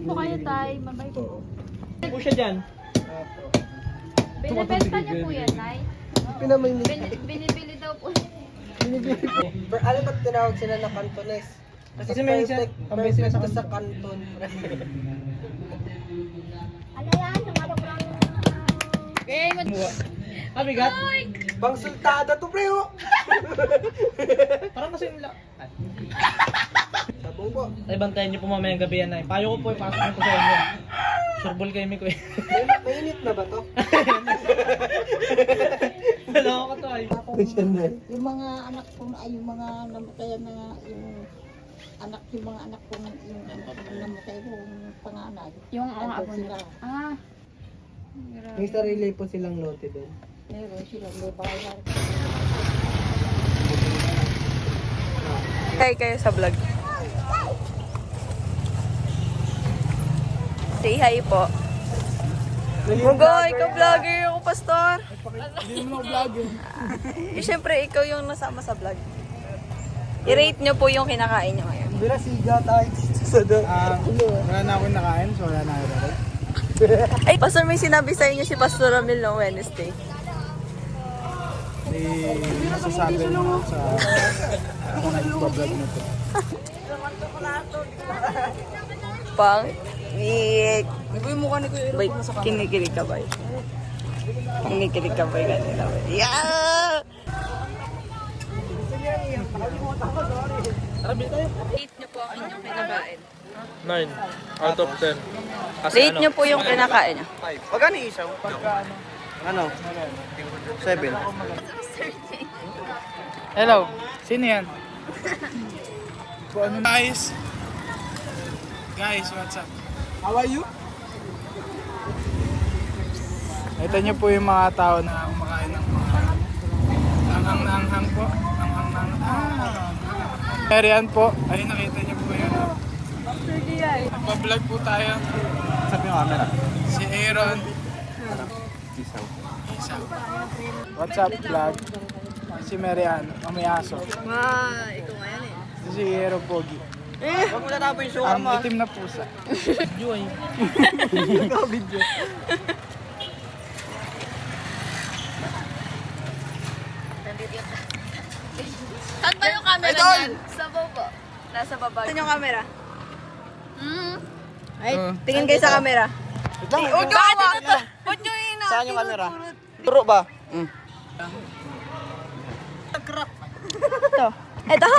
po kayo, Tay. Mamay po. Ano po siya dyan? Binibenta niyo po yan, Tay? Binibili daw po. Alam ba't tinawag sila na Cantones? Kasi may isa, perfect to sa Canton. Okay, Mabigat? Bang sultada to, pre, oh! Parang kasi nila. Sabong po. Ay, bantayan niyo po mamayang gabi yan, Nay. Payo ko po, ipasok niyo po sa inyo. Surbol kayo, Miko, eh. Mainit na ba to? Wala ako to, ay. Yung mga anak ko ay yung mga namatayan na yung mga anak ko yung anak ko namatay ko yung panganay. Yung mga Nandun apo sila. nila. Ah. May sarili po silang lote doon. Meron sila may bayan. Hi kayo sa vlog. Say hi po. Mugoy, ikaw vlogger ako, pastor. Hindi mo na vlog Siyempre, ikaw yung nasama sa vlog. I-rate nyo po yung kinakain nyo ngayon. Bira, siga tayo sa doon. Wala na akong nakain, so wala na ako dapat. Ay, pastor, may sinabi sa inyo si Pastor Ramil no Wednesday. Masasabi mo sa ako nag-vlog na to. Pang, Wait, kinikilig ka ba? Kinikilig ka ba kanila? Yeah! Rate nyo po ang inyong kinakain. 9 out of 10. Rate nyo po yung kinakain nyo. Pagkano isaw? Ano? 7. Hello, sino yan? Guys, what's up? How are you? Ito nyo po yung mga tao na kumakain ng mga anghang po. Perian po. Ay, nakita nyo po yun. Nagpa-vlog po tayo. Sabi yung camera. Si Aaron. Isaw. What's up, vlog? Si Marian, amiaso. Ikaw ngayon eh. Si Aaron Pogi. Huwag mo natapon yung suka Ang mo. itim na pusa. Joy. Video. Saan ba yung camera niyan? Sa baba. Nasa baba. Saan yung camera? Ay, tingin kayo sa camera. Huwag nyo hawak! Huwag nyo Saan yung camera? Turo ba? Ito. Ito?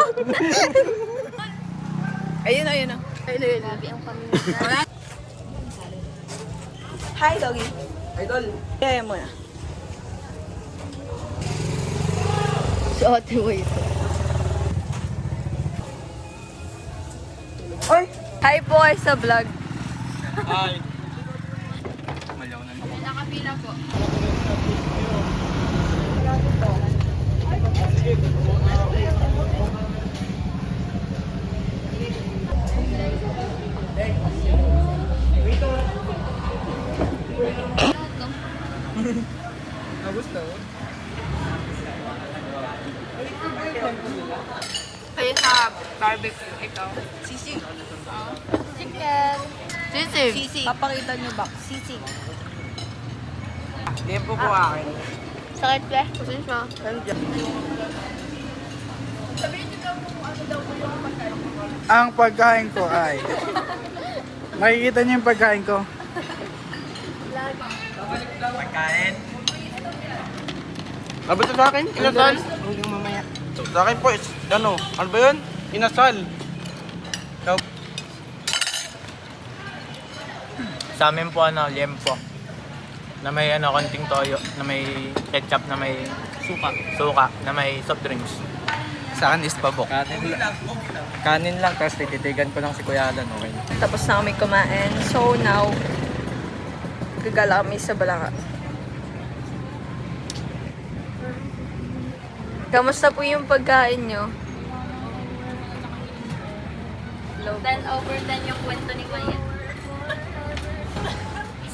Ayun, ayun. Ayun. Hi, doggy. Idol. Kaya mo na. Suot mo ito. Oy! Hi po ay sa vlog. Hi. Nakapila po. Gusto? Kayo sa barbecue, ikaw. Sisig. Chicken. Sisig. Sisig. Papakita nyo ba? Sisig. Hindi po po akin. Sakit ba? Pasensya. Ang pagkain ko ay... Makikita niyo yung pagkain ko. Pagkain. Ano ito sa akin? Inasal? Hindi mamaya. Sa akin po, ano ba yun? Inasal. Ikaw? Sa amin po, liempo. Na may konting toyo, na may ketchup, na may suka, na may soft drinks. Sa akin is pabok. Kanin lang, tapos tititigan ko lang si Kuya Alan, okay? Tapos na kami kumain. So now, gagala kami sa Balanga. Kamusta po yung pagkain nyo? 10 over 10 yung kwento ni Kuya.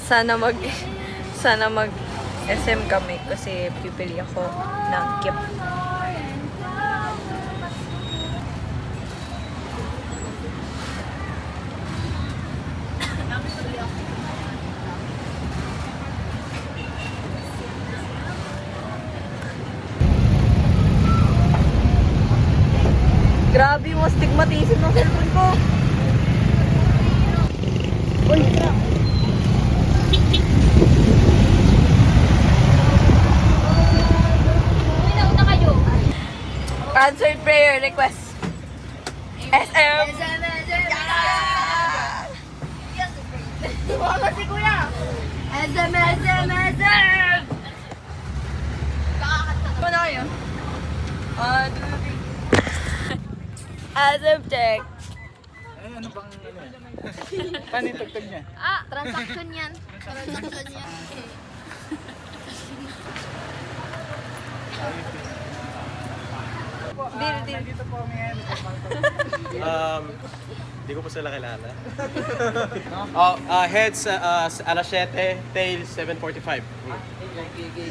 Sana mag SM kami kasi pipili ako ng kip. pati isim ng cellphone ko. Una kayo. Answered prayer request. SM. Ano na kayo? SM check. Eh, ano bang ano yan? Paano yung tugtog niya? Ah, transaction yan. Transaction yan. Deal. Dito po kami ngayon. Hindi ko po sila kilala. Heads alas 7, tails 7:45.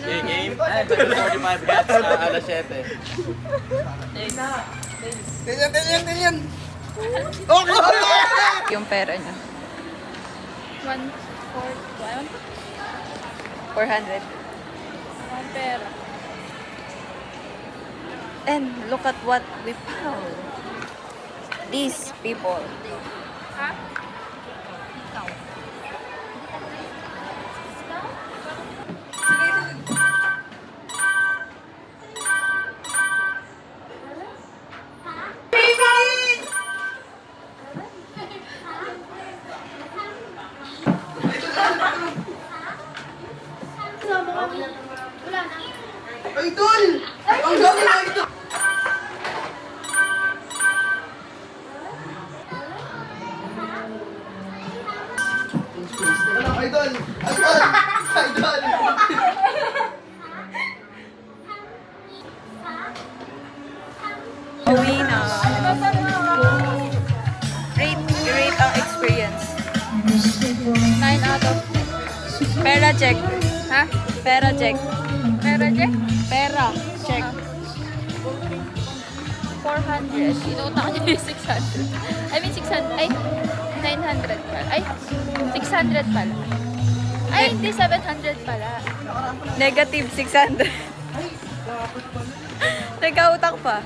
Game 7:45, heads alas 7. Tingnan! Yung pera niya. 400. Ang pera. And look at what we found. These people. Ha? Uwi na. Rate ang experience. 9 out of 10. Pera check. Ha? Pera check. Pera check? Pera check. 400. Inutak niya yung 600. I mean 600. Ay, 900 pala. Ay, 600 pala. Ay, hindi 700 pala. Negative 600. Nagkautak pa.